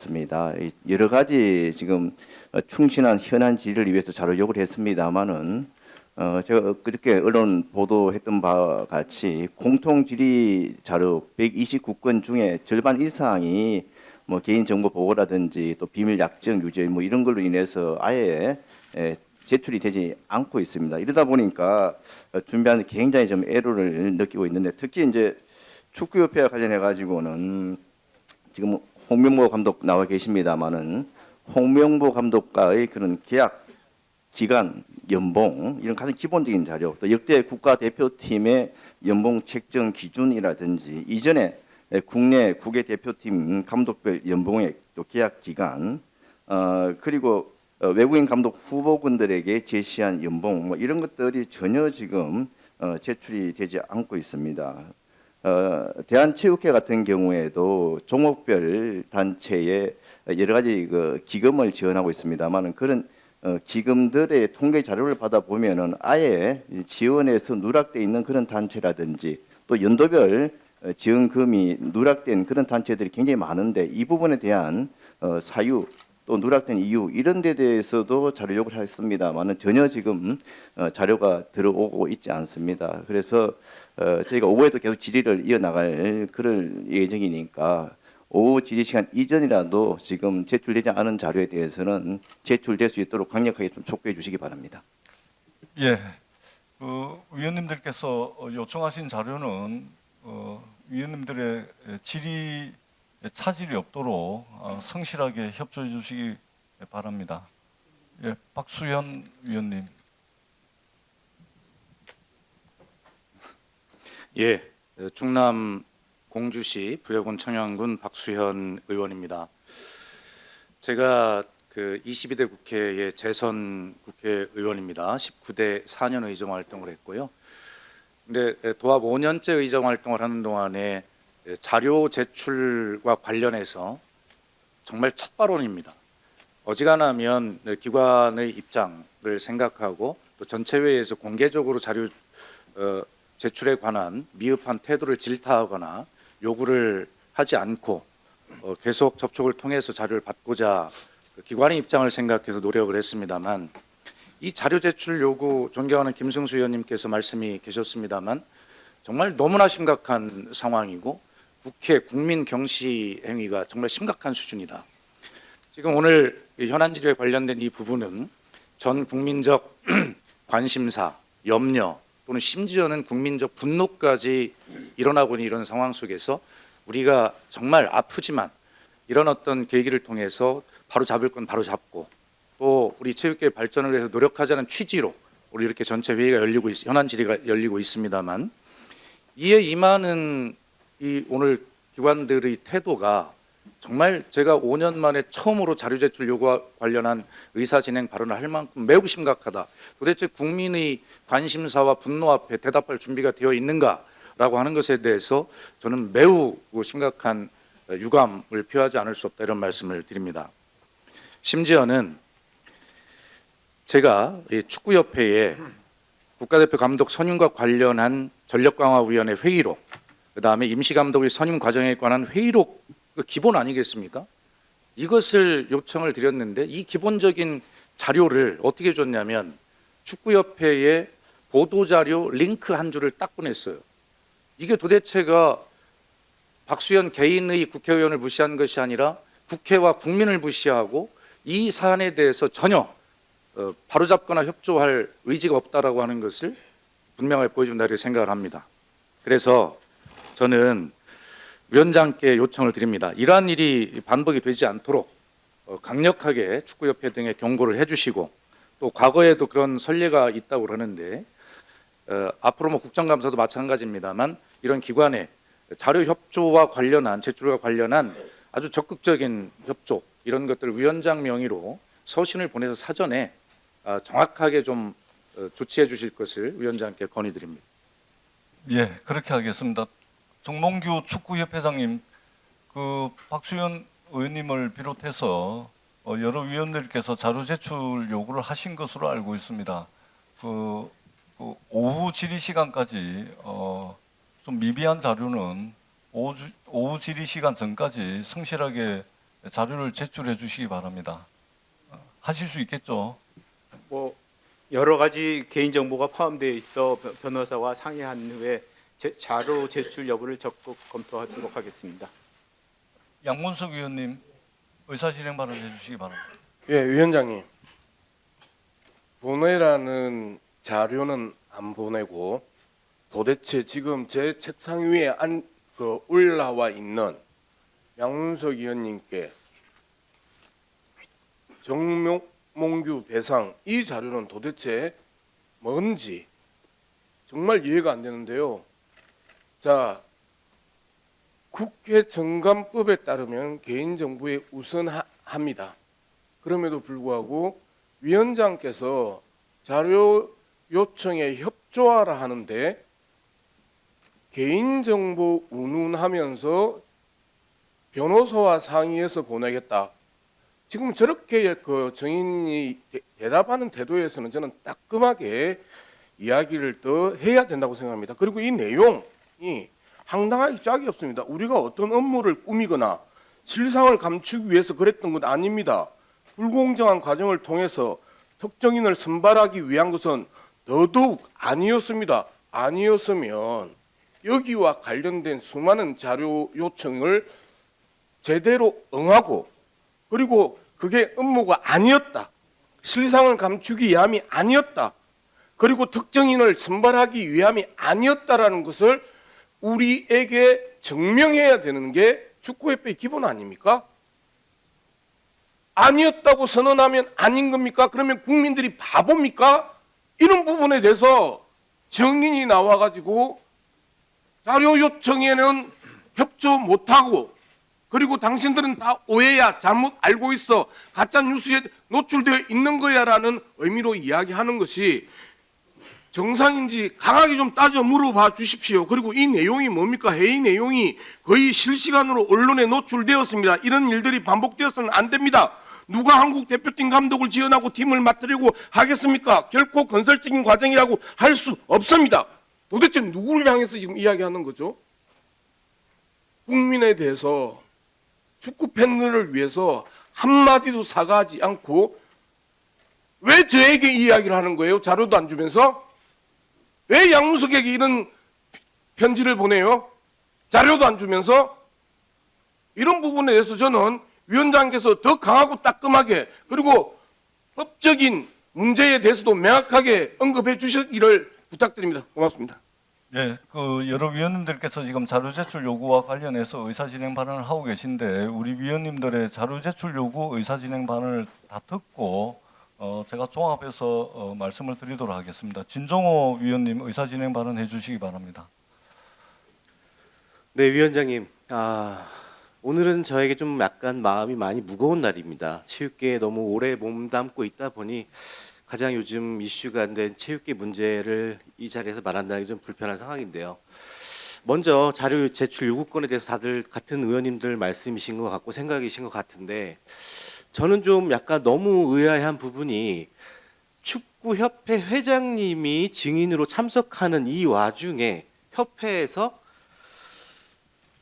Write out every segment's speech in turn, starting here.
있습니다. 여러 가지 지금 충실한 현안 질의를 위해서 자료 요구를 했습니다만은 제가 그저께 언론 보도했던 바와 같이 공통 질의 자료 129건 중에 절반 이상이 뭐 개인정보 보호라든지 또 비밀 약정 유죄 뭐 이런 걸로 인해서 아예 제출이 되지 않고 있습니다. 이러다 보니까 준비하는 데 굉장히 좀 애로를 느끼고 있는데, 특히 이제 축구협회와 관련해 가지고는 지금 홍명보 감독 나와 계십니다만은 홍명보 감독과의 그런 계약 기간, 연봉 이런 가장 기본적인 자료, 또 역대 국가대표팀의 연봉 책정 기준이라든지 이전에 국내 대표팀 감독별 연봉액, 또 계약 기간, 그리고 외국인 감독 후보군들에게 제시한 연봉 뭐 이런 것들이 전혀 지금 제출이 되지 않고 있습니다. 대한체육회 같은 경우에도 종목별 단체에 여러 가지 그 기금을 지원하고 있습니다만은 그런 기금들의 통계 자료를 받아보면은 아예 지원에서 누락돼 있는 그런 단체라든지 또 연도별 지원금이 누락된 그런 단체들이 굉장히 많은데, 이 부분에 대한 사유 또 누락된 이유 이런 데 대해서도 자료 요구를 했습니다만은 전혀 지금 자료가 들어오고 있지 않습니다. 그래서 저희가 오후에도 계속 질의를 이어나갈 그럴 예정이니까 오후 질의 시간 이전이라도 지금 제출되지 않은 자료에 대해서는 제출될 수 있도록 강력하게 좀 촉구해 주시기 바랍니다. 예, 위원님들께서 요청하신 자료는 위원님들의 질의 차질이 없도록 성실하게 협조해 주시기 바랍니다. 예, 박수현 위원님. 예, 충남 공주시 부여군 청양군 박수현 의원입니다. 제가 그 22대 국회의 재선 국회의원입니다. 19대 4년 의정 활동을 했고요. 근데 도합 5년째 의정 활동을 하는 동안에 자료 제출과 관련해서 정말 첫 발언입니다. 어지간하면 기관의 입장을 생각하고 또 전체회의에서 공개적으로 자료 제출에 관한 미흡한 태도를 질타하거나 요구를 하지 않고 계속 접촉을 통해서 자료를 받고자 기관의 입장을 생각해서 노력을 했습니다만, 이 자료 제출 요구 존경하는 김승수 의원님께서 말씀이 계셨습니다만 정말 너무나 심각한 상황이고 국회 국민 경시 행위가 정말 심각한 수준이다. 지금 오늘 현안 질의에 관련된 이 부분은 전 국민적 관심사, 염려 또는 심지어는 국민적 분노까지 일어나고 있는 이런 상황 속에서 우리가 정말 아프지만 이런 어떤 계기를 통해서 바로 잡을 건 바로 잡고 또 우리 체육계 발전을 위해서 노력하자는 취지로 우리 이렇게 전체 회의가 열리고 현안 질의가 열리고 있습니다만, 이에 임하는 이 오늘 기관들의 태도가 정말 제가 5년 만에 처음으로 자료 제출 요구와 관련한 의사 진행 발언을 할 만큼 매우 심각하다. 도대체 국민의 관심사와 분노 앞에 대답할 준비가 되어 있는가라고 하는 것에 대해서 저는 매우 심각한 유감을 표하지 않을 수 없다, 이런 말씀을 드립니다. 심지어는 제가 축구협회에 국가대표 감독 선임과 관련한 전력강화위원회 회의록, 그다음에 임시감독의 선임 과정에 관한 회의록, 그 기본 아니겠습니까? 이것을 요청을 드렸는데 이 기본적인 자료를 어떻게 줬냐면 축구협회에 보도자료 링크 한 줄을 딱 보냈어요. 이게 도대체가 박수현 개인의 국회의원을 무시한 것이 아니라 국회와 국민을 무시하고 이 사안에 대해서 전혀 바로잡거나 협조할 의지가 없다라고 하는 것을 분명하게 보여준다 이렇게 생각을 합니다. 그래서 저는 위원장께 요청을 드립니다. 이러한 일이 반복이 되지 않도록 강력하게 축구협회 등에 경고를 해주시고, 또 과거에도 그런 선례가 있다고 그러는데 앞으로 뭐 국정감사도 마찬가지입니다만 이런 기관의 자료 협조와 관련한 제출과 관련한 아주 적극적인 협조 이런 것들을 위원장 명의로 서신을 보내서 사전에 정확하게 좀 조치해 주실 것을 위원장께 건의드립니다. 예, 그렇게 하겠습니다. 정몽규 축구협회장님, 그 박수현 의원님을 비롯해서 여러 위원들께서 자료 제출 요구를 하신 것으로 알고 있습니다. 그 오후 질의 시간까지 좀 미비한 자료는 오후 질의 시간 전까지 성실하게 자료를 제출해 주시기 바랍니다. 하실 수 있겠죠? 뭐 여러 가지 개인 정보가 포함되어 있어 변호사와 상의한 후에 자료 제출 여부를 적극 검토하도록 하겠습니다. 양문석 위원님 의사 진행 발언해 주시기 바랍니다. 예, 위원장님. 보내라는 자료는 안 보내고 도대체 지금 제 책상 위에 올라와 있는 양문석 의원님께 정몽규 배상 이 자료는 도대체 뭔지 정말 이해가 안 되는데요. 자, 국회 정관법에 따르면 개인정보에 우선합니다. 그럼에도 불구하고 위원장께서 자료 요청에 협조하라 하는데 개인정보 운운하면서 변호사와 상의해서 보내겠다. 지금 저렇게 그 정인이 대답하는 태도에서는 저는 따끔하게 이야기를 더 해야 된다고 생각합니다. 그리고 이 내용이 황당하기 짝이 없습니다. 우리가 어떤 업무를 꾸미거나 실상을 감추기 위해서 그랬던 것 아닙니다. 불공정한 과정을 통해서 특정인을 선발하기 위한 것은 더더욱 아니었습니다. 아니었으면 여기와 관련된 수많은 자료 요청을 제대로 응하고 그리고 그게 업무가 아니었다. 실상을 감추기 위함이 아니었다. 그리고 특정인을 선발하기 위함이 아니었다라는 것을 우리에게 증명해야 되는 게 축구협회의 기본 아닙니까? 아니었다고 선언하면 아닌 겁니까? 그러면 국민들이 바보입니까? 이런 부분에 대해서 증인이 나와가지고 자료 요청에는 협조 못하고 그리고 당신들은 다 오해야 잘못 알고 있어 가짜 뉴스에 노출되어 있는 거야라는 의미로 이야기하는 것이 정상인지 강하게 좀 따져 물어봐 주십시오. 그리고 이 내용이 뭡니까? 회의 내용이 거의 실시간으로 언론에 노출되었습니다. 이런 일들이 반복되어서는 안 됩니다. 누가 한국 대표팀 감독을 지원하고 팀을 맡으려고 하겠습니까? 결코 건설적인 과정이라고 할 수 없습니다. 도대체 누구를 향해서 지금 이야기하는 거죠? 국민에 대해서 축구 팬들을 위해서 한마디도 사과하지 않고 왜 저에게 이야기를 하는 거예요? 자료도 안 주면서? 왜 양문석에게 이런 편지를 보내요? 자료도 안 주면서? 이런 부분에 대해서 저는 위원장께서 더 강하고 따끔하게 그리고 법적인 문제에 대해서도 명확하게 언급해 주시기를 부탁드립니다. 고맙습니다. 네, 여러 위원님들께서 지금 자료 제출 요구와 관련해서 의사 진행 발언을 하고 계신데 우리 위원님들의 자료 제출 요구, 의사 진행 발언을 다 듣고 제가 종합해서 말씀을 드리도록 하겠습니다. 진종호 위원님 의사 진행 발언 해주시기 바랍니다. 네, 위원장님. 오늘은 저에게 좀 약간 마음이 많이 무거운 날입니다. 체육계에 너무 오래 몸담고 있다 보니 가장 요즘 이슈가 된 체육계 문제를 이 자리에서 말한다는 게 좀 불편한 상황인데요. 먼저 자료 제출 요구권에 대해서 다들 같은 의원님들 말씀이신 것 같고 생각이신 것 같은데 저는 좀 약간 너무 의아한 부분이 축구협회 회장님이 증인으로 참석하는 이 와중에 협회에서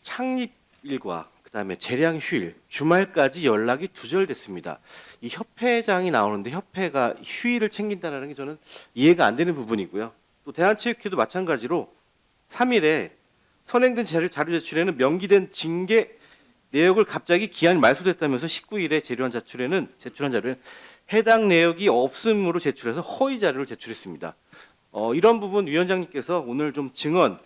창립일과 그다음에 재량 휴일, 주말까지 연락이 두절됐습니다. 이 협회장이 나오는데 협회가 휴일을 챙긴다는 게 저는 이해가 안 되는 부분이고요. 또 대한체육회도 마찬가지로 3일에 선행된 자료 제출에는 명기된 징계 내역을 갑자기 기한이 말소됐다면서 19일에 제출한 자료에는 해당 내역이 없음으로 제출해서 허위 자료를 제출했습니다. 이런 부분 위원장님께서 오늘 좀 증언,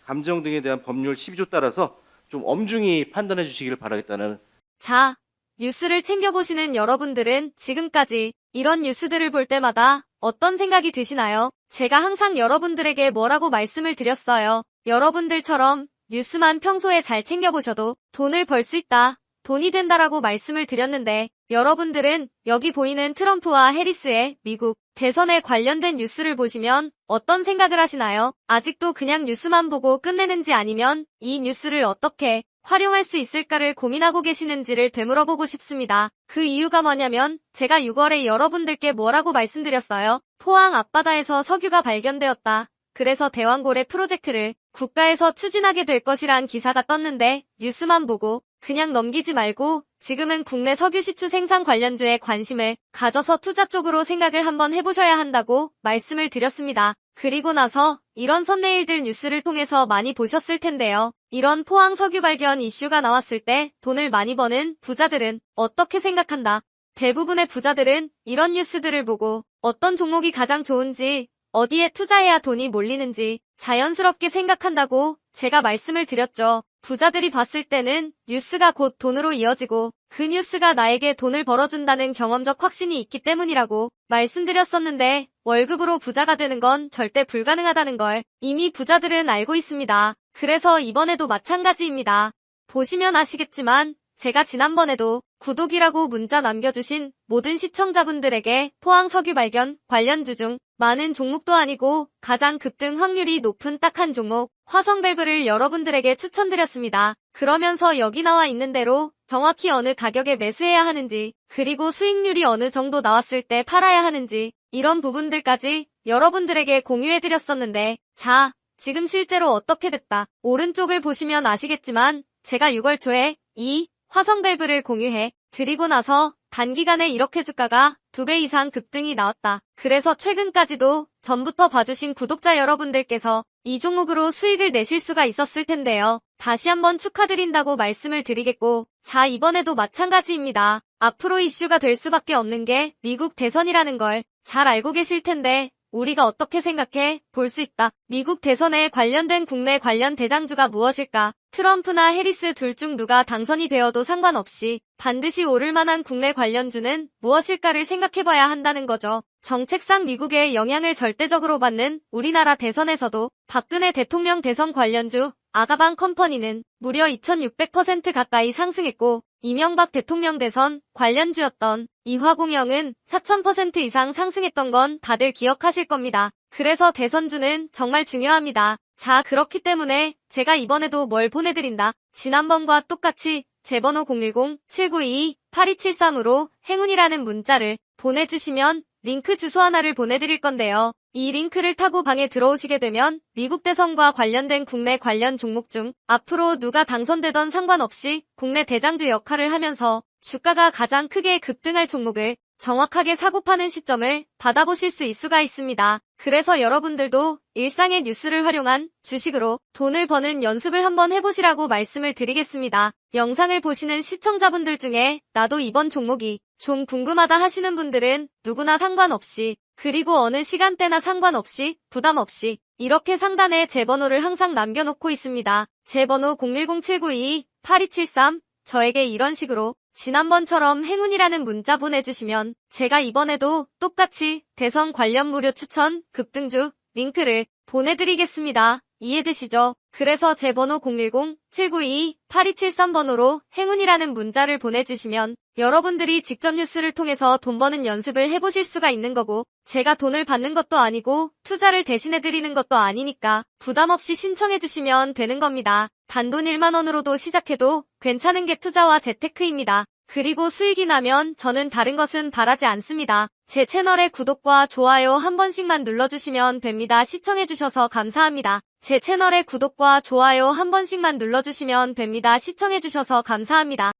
감정 등에 대한 법률 12조 따라서 좀 엄중히 판단해 주시기를 바라겠다는. 자, 뉴스를 챙겨보시는 여러분들은 지금까지 이런 뉴스들을 볼 때마다 어떤 생각이 드시나요? 제가 항상 여러분들에게 뭐라고 말씀을 드렸어요. 여러분들처럼 뉴스만 평소에 잘 챙겨보셔도 돈을 벌 수 있다. 돈이 된다라고 말씀을 드렸는데 여러분들은 여기 보이는 트럼프와 해리스의 미국 대선에 관련된 뉴스를 보시면 어떤 생각을 하시나요? 아직도 그냥 뉴스만 보고 끝내는지 아니면 이 뉴스를 어떻게 활용할 수 있을까를 고민하고 계시는지를 되물어보고 싶습니다. 그 이유가 뭐냐면 제가 6월에 여러분들께 뭐라고 말씀드렸어요? 포항 앞바다에서 석유가 발견되었다. 그래서 대왕고래 프로젝트를 국가에서 추진하게 될 것이란 기사가 떴는데 뉴스만 보고 그냥 넘기지 말고 지금은 국내 석유시추 생산 관련주에 관심을 가져서 투자 쪽으로 생각을 한번 해보셔야 한다고 말씀을 드렸습니다. 그리고 나서 이런 썸네일들 뉴스를 통해서 많이 보셨을 텐데요. 이런 포항 석유 발견 이슈가 나왔을 때 돈을 많이 버는 부자들은 어떻게 생각한다? 대부분의 부자들은 이런 뉴스들을 보고 어떤 종목이 가장 좋은지, 어디에 투자해야 돈이 몰리는지 자연스럽게 생각한다고 제가 말씀을 드렸죠. 부자들이 봤을 때는 뉴스가 곧 돈으로 이어지고 그 뉴스가 나에게 돈을 벌어준다는 경험적 확신이 있기 때문이라고 말씀드렸었는데 월급으로 부자가 되는 건 절대 불가능하다는 걸 이미 부자들은 알고 있습니다. 그래서 이번에도 마찬가지입니다. 보시면 아시겠지만 제가 지난번에도 구독이라고 문자 남겨주신 모든 시청자분들에게 포항 석유 발견 관련주 중 많은 종목도 아니고 가장 급등 확률이 높은 딱 한 종목 화성밸브를 여러분들에게 추천드렸습니다. 그러면서 여기 나와 있는 대로 정확히 어느 가격에 매수해야 하는지 그리고 수익률이 어느 정도 나왔을 때 팔아야 하는지 이런 부분들까지 여러분들에게 공유해드렸었는데 자, 지금 실제로 어떻게 됐다. 오른쪽을 보시면 아시겠지만 제가 6월 초에 이 화성밸브를 공유해 드리고 나서 단기간에 이렇게 주가가 2배 이상 급등이 나왔다. 그래서 최근까지도 전부터 봐주신 구독자 여러분들께서 이 종목으로 수익을 내실 수가 있었을 텐데요. 다시 한번 축하드린다고 말씀을 드리겠고 자, 이번에도 마찬가지입니다. 앞으로 이슈가 될 수밖에 없는 게 미국 대선이라는 걸 잘 알고 계실 텐데 우리가 어떻게 생각해 볼 수 있다. 미국 대선에 관련된 국내 관련 대장주가 무엇일까? 트럼프나 해리스 둘 중 누가 당선이 되어도 상관없이 반드시 오를 만한 국내 관련주는 무엇일까를 생각해봐야 한다는 거죠. 정책상 미국의 영향을 절대적으로 받는 우리나라 대선에서도 박근혜 대통령 대선 관련주 아가방 컴퍼니는 무려 2600% 가까이 상승했고 이명박 대통령 대선 관련주였던 이화공영은 4000% 이상 상승했던 건 다들 기억하실 겁니다. 그래서 대선주는 정말 중요합니다. 자, 그렇기 때문에 제가 이번에도 뭘 보내드린다. 지난번과 똑같이 제 번호 010-7922-8273으로 행운이라는 문자를 보내주시면 링크 주소 하나를 보내드릴 건데요. 이 링크를 타고 방에 들어오시게 되면 미국 대선과 관련된 국내 관련 종목 중 앞으로 누가 당선되던 상관없이 국내 대장주 역할을 하면서 주가가 가장 크게 급등할 종목을 정확하게 사고파는 시점을 받아보실 수 있습니다. 그래서 여러분들도 일상의 뉴스를 활용한 주식으로 돈을 버는 연습을 한번 해보시라고 말씀을 드리겠습니다. 영상을 보시는 시청자분들 중에 나도 이번 종목이 좀 궁금하다 하시는 분들은 누구나 상관없이 그리고 어느 시간대나 상관없이 부담 없이 이렇게 상단에 제 번호를 항상 남겨놓고 있습니다. 제 번호 010-7922-8273 저에게 이런 식으로 지난번처럼 행운이라는 문자 보내주시면 제가 이번에도 똑같이 대선 관련 무료 추천 급등주 링크를 보내드리겠습니다. 이해되시죠? 그래서 제 번호 010-7922-8273번호로 행운이라는 문자를 보내주시면 여러분들이 직접 뉴스를 통해서 돈 버는 연습을 해보실 수가 있는 거고 제가 돈을 받는 것도 아니고 투자를 대신해드리는 것도 아니니까 부담 없이 신청해주시면 되는 겁니다. 단돈 1만 원으로도 시작해도 괜찮은 게 투자와 재테크입니다. 그리고 수익이 나면 저는 다른 것은 바라지 않습니다. 제 채널의 구독과 좋아요 한 번씩만 눌러주시면 됩니다. 시청해주셔서 감사합니다. 제 채널의 구독과 좋아요 한 번씩만 눌러주시면 됩니다. 시청해주셔서 감사합니다.